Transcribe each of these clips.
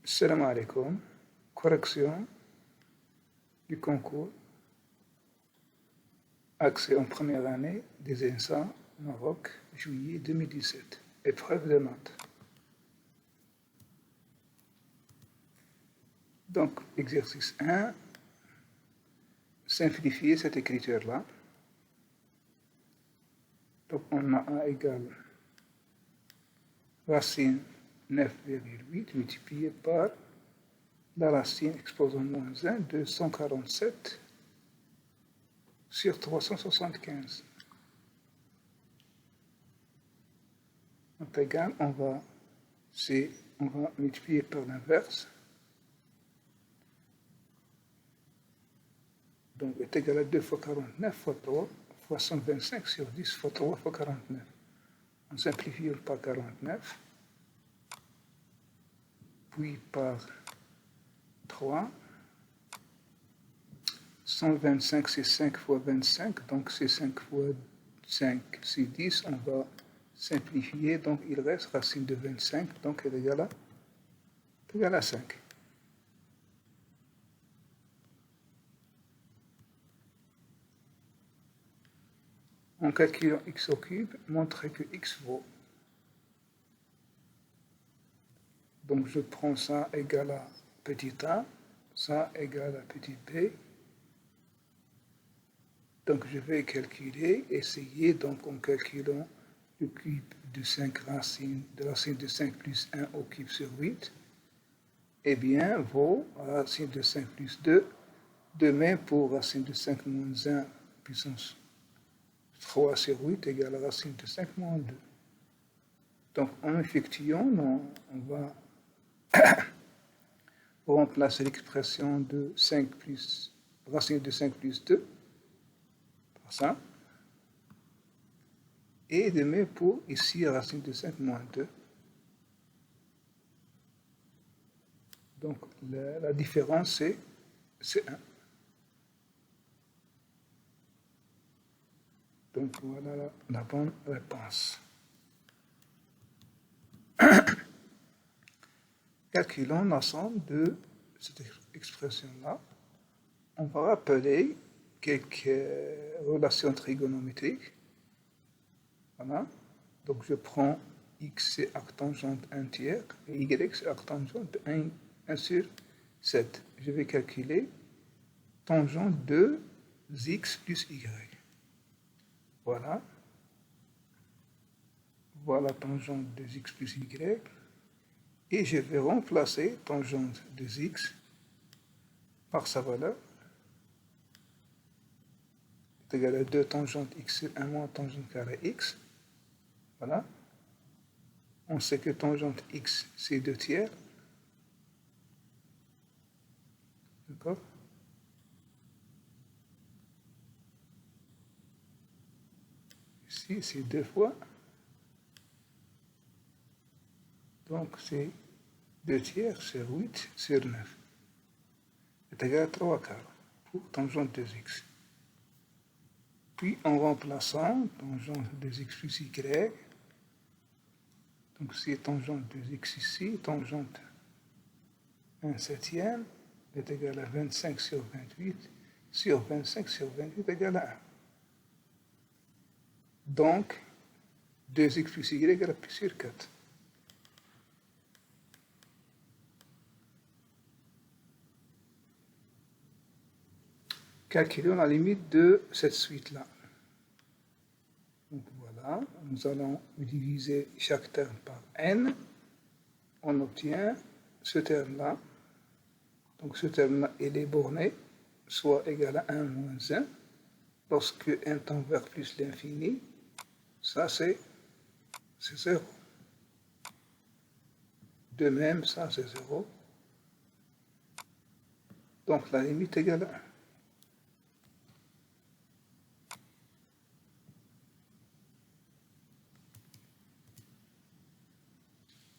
Salam alaikum, correction du concours, accès en première année des ENSA, Maroc, juillet 2017, épreuve de maths. Donc, exercice 1, simplifier cette écriture-là. Donc, on a A égale racine 9,8 multiplié par la racine exposant moins 1, 247 sur 375. Donc, égal, on va multiplier par l'inverse. Donc, est égal à 2 fois 49 fois 3 fois 125 sur 10 fois 3 fois 49. On simplifie par 49, puis par 3. 125, c'est 5 fois 25, donc c'est 5 fois 5, c'est 10. On va simplifier, donc il reste racine de 25, donc elle est égale à 5. En calculant x au cube, montrer que x vaut. Donc je prends ça égal à petit a, ça égal à petit b. Donc je vais calculer, essayer, donc en calculant le cube de 5 racines, de racine de 5 plus 1 au cube sur 8, eh bien vaut racine de 5 plus 2, de même pour racine de 5 moins 1 puissance 3 sur 8 égale à racine de 5 moins 2. Donc en effectuant, on va remplacer l'expression de 5 plus, racine de 5 plus 2 par ça. Et de même pour ici, racine de 5 moins 2. Donc la différence, c'est 1. Donc voilà la bonne réponse. Calculons l'ensemble de cette expression-là. On va rappeler quelques relations trigonométriques. Voilà. Donc je prends x c'est arctangente 1 tiers et y c'est arctangente 1 sur 7. Je vais calculer tangente de x plus y. Voilà. Voilà tangente de x plus y. Et je vais remplacer tangente de x par sa valeur. C'est égal à 2 tangente x sur 1 moins tangente carré x. Voilà. On sait que tangente x, c'est 2 tiers. D'accord? Ici, c'est 2 fois. Donc, c'est 2 tiers sur 8 sur 9. C'est égal à 3 quarts pour tangente de x. Puis, en remplaçant tangente de x plus y, donc c'est tangente de x ici, tangente 1 septième est égal à 25 sur 28, sur 25 sur 28 égale à 1. Donc, 2x plus y égale à pi sur 4. Calculons la limite de cette suite-là. Donc voilà, nous allons diviser chaque terme par n. On obtient ce terme-là. Donc ce terme-là, il est borné, soit égal à 1 moins 1. Lorsque n tend vers plus l'infini, ça c'est 0. De même, ça c'est 0. Donc la limite égale à 1.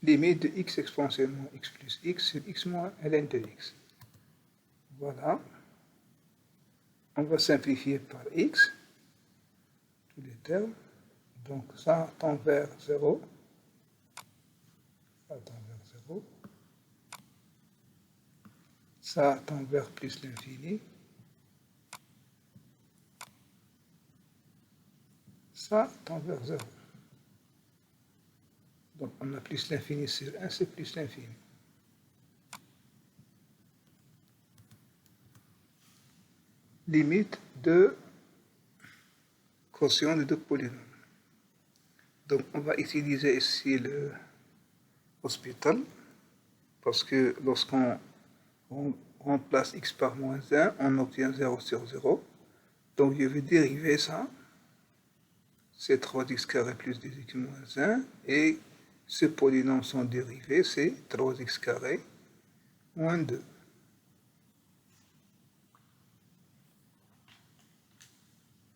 Limite de x exponentiellement x plus x sur x moins ln de x. Voilà. On va simplifier par x, tous les termes. Donc ça tend vers 0. Ça tend vers 0. Ça tend vers plus l'infini. Ça tend vers 0. Donc on a plus l'infini sur 1, c'est plus l'infini. Limite de quotient de deux polynômes. Donc on va utiliser ici le hospital, parce que lorsqu'on remplace x par moins 1, on obtient 0 sur 0. Donc je vais dériver ça. C'est 3x carré plus 2x moins 1. Et ce polynôme, son dérivé, c'est 3x carré moins 2.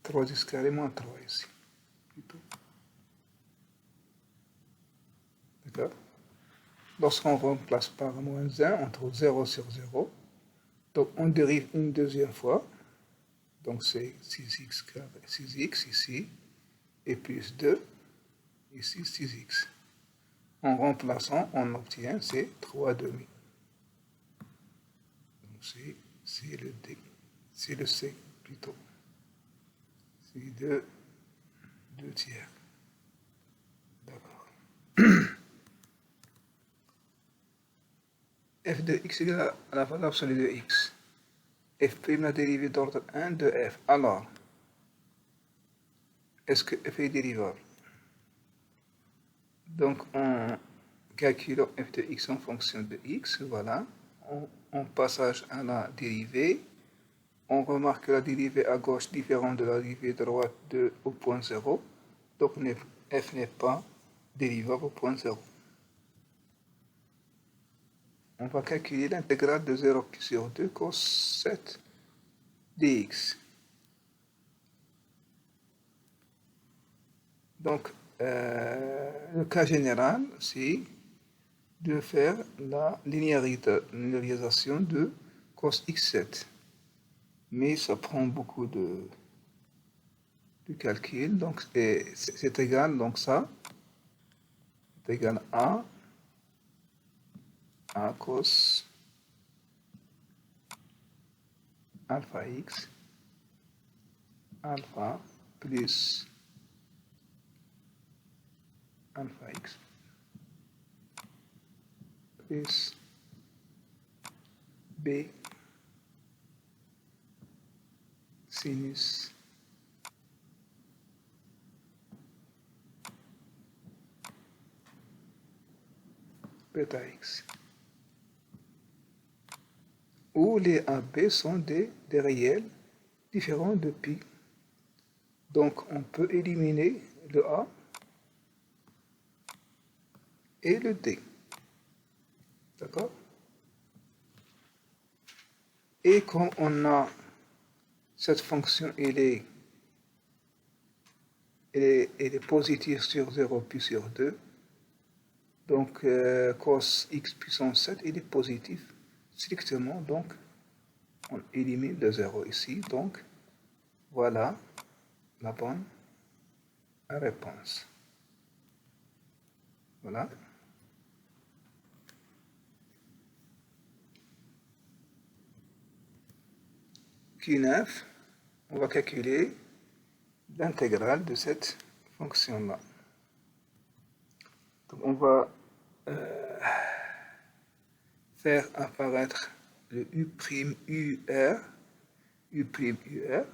Trois x carré moins 3 ici. Plutôt. D'accord? Lorsqu'on remplace par moins 1, on trouve 0 sur 0. Donc on dérive une deuxième fois. Donc c'est 6x carré, 6x ici, et plus 2, ici 6x. En remplaçant, on obtient c'est 3 demi. Donc c'est le D, c'est le C plutôt. C'est 2 tiers. D'accord. f de x égale à la valeur absolue de x. F' la dérivée d'ordre 1 de f. Alors, est-ce que f est dérivable? Donc, en calculant f de x en fonction de x, voilà, en passage à la dérivée, on remarque que la dérivée à gauche est différente de la dérivée droite au point 0, donc f n'est pas dérivable au point 0. On va calculer l'intégrale de 0 sur 2 cos 7 dx. Donc, le cas général, c'est de faire la linéarisation de cos x7. Mais ça prend beaucoup de calcul, donc c'est égal, donc ça, c'est égal à cos alpha x, alpha plus alpha x plus b sinus bêta x, où les AB sont des réels différents de pi. Donc on peut éliminer le A et le D. D'accord? Et comme on a cette fonction, elle est positive sur 0 puis sur 2. Donc cos x puissance 7, il est positif strictement. Donc on élimine le 0 ici. Donc voilà la bonne réponse. Voilà. Q9, on va calculer l'intégrale de cette fonction-là. Donc on va faire apparaître le U'UR, U'UR.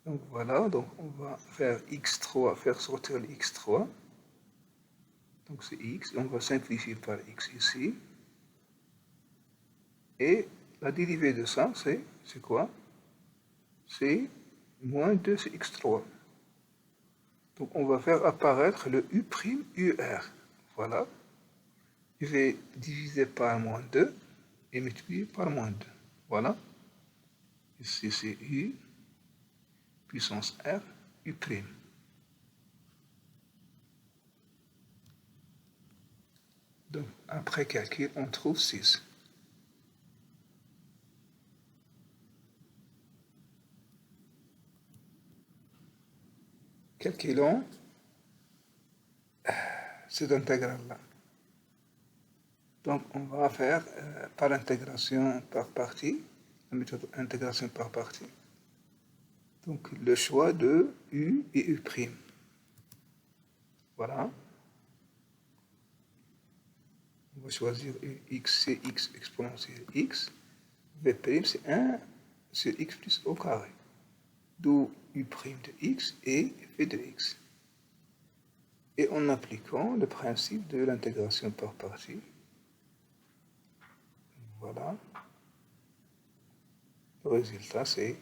Donc voilà, donc on va faire x3, faire sortir le x3. Donc c'est x, on va simplifier par x ici. Et la dérivée de ça, c'est quoi? C'est moins 2 c'est x3. Donc on va faire apparaître le U'UR. Voilà. Je vais diviser par moins 2 et multiplier par moins 2. Voilà. Ici c'est U puissance R, U'. Donc après calcul, on trouve 6. Calculons cette intégrale-là. Donc, on va faire par intégration par partie, la méthode intégration par partie. Donc, le choix de U et U'. Voilà. On va choisir x, c'est x exponentielle x. V', c'est 1 sur x plus au carré. D'où U' de x et V de x. Et en appliquant le principe de l'intégration par partie, voilà, le résultat c'est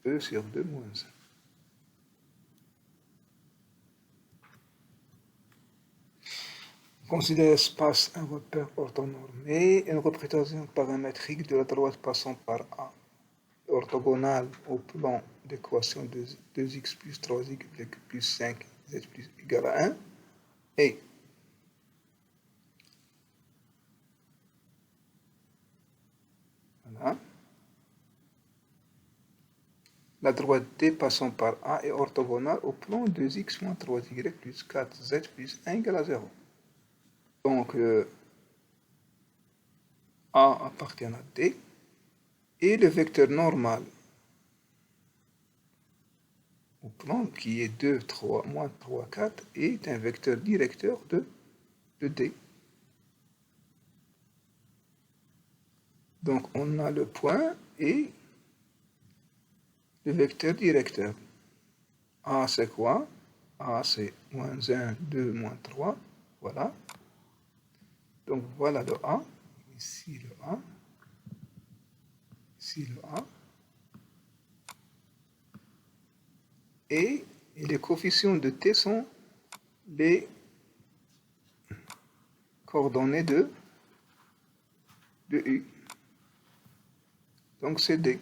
E sur 2 moins 1. Considère l'espace un repère orthonormé, une représentation paramétrique de la droite passant par A, orthogonale au plan d'équation de 2x plus 3y plus 5z plus égal à 1, et voilà. La droite D passant par A est orthogonale au plan 2x moins 3y plus 4z plus 1 égale à 0. Donc, A appartient à D, et le vecteur normal au plan qui est 2, 3, moins 3, 4 est un vecteur directeur de D. Donc, on a le point et le vecteur directeur. A, c'est quoi? A, c'est moins 1, 2, moins 3. Voilà. Donc, voilà le A. Ici, le A. Ici, le A. Et les coefficients de T sont les coordonnées de U. Donc, c'est D.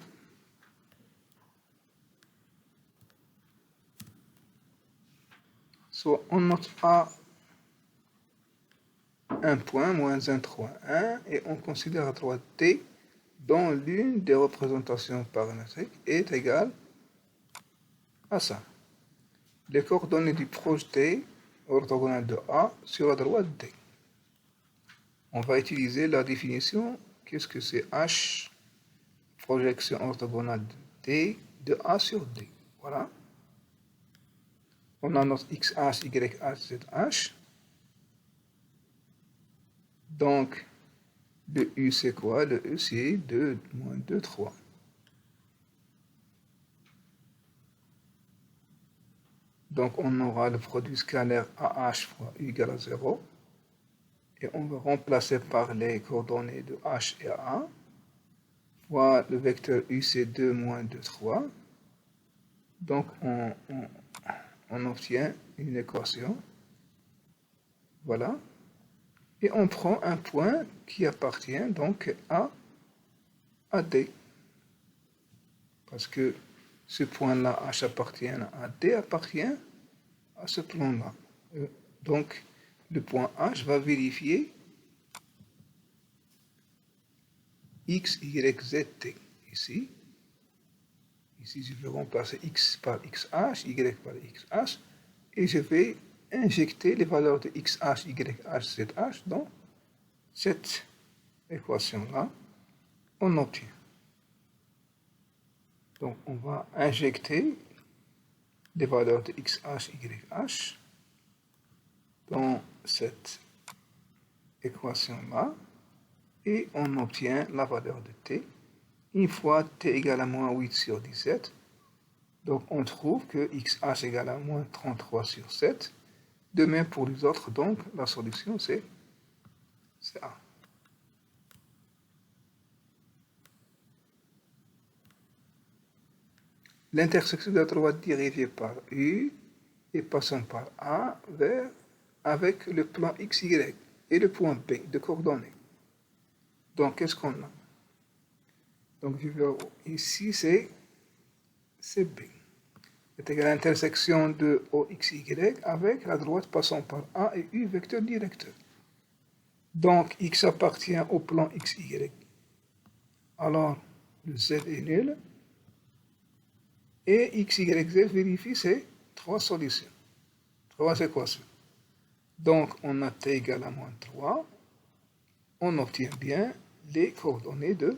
Soit on note A un point, moins 1, 3, 1, et on considère à droite T dont l'une des représentations paramétriques est égale à ça. Les coordonnées du projeté orthogonal de A sur la droite D. On va utiliser la définition, qu'est-ce que c'est H, projection orthogonale de D, de A sur D. Voilà. On a notre XH, YH, ZH. Donc, le U c'est quoi? Le U c'est 2, moins 2, 3. Donc, on aura le produit scalaire AH fois U égale à 0. Et on va remplacer par les coordonnées de H et A. Fois le vecteur U c'est 2, moins 2, 3. Donc, on obtient une équation. Voilà. Et on prend un point qui appartient donc à D. Parce que ce point-là, H appartient à D, appartient à ce plan-là. Donc, le point H va vérifier X, Y, Z, T. Ici, je vais remplacer X par XH, Y par XH, et je vais injecter les valeurs de XH, YH, ZH dans cette équation-là. On obtient. Donc, on va injecter les valeurs de XH, YH dans cette équation-là et on obtient la valeur de T. Une fois T égale à moins 8 sur 17, donc on trouve que XH égale à moins 33 sur 7. De même pour les autres, donc la solution c'est A. L'intersection de la droite dirigée par U et passant par A vers avec le plan XY et le point B de coordonnées. Donc, qu'est-ce qu'on a? Donc, je vais ici, c'est B. C'est égal à l'intersection de OXY avec la droite passant par A et U, vecteur directeur. Donc, X appartient au plan XY. Alors, le Z est nul. Et X, Y, Z vérifie ces trois solutions, trois équations. Donc, on a T égale à moins 3. on obtient bien les coordonnées de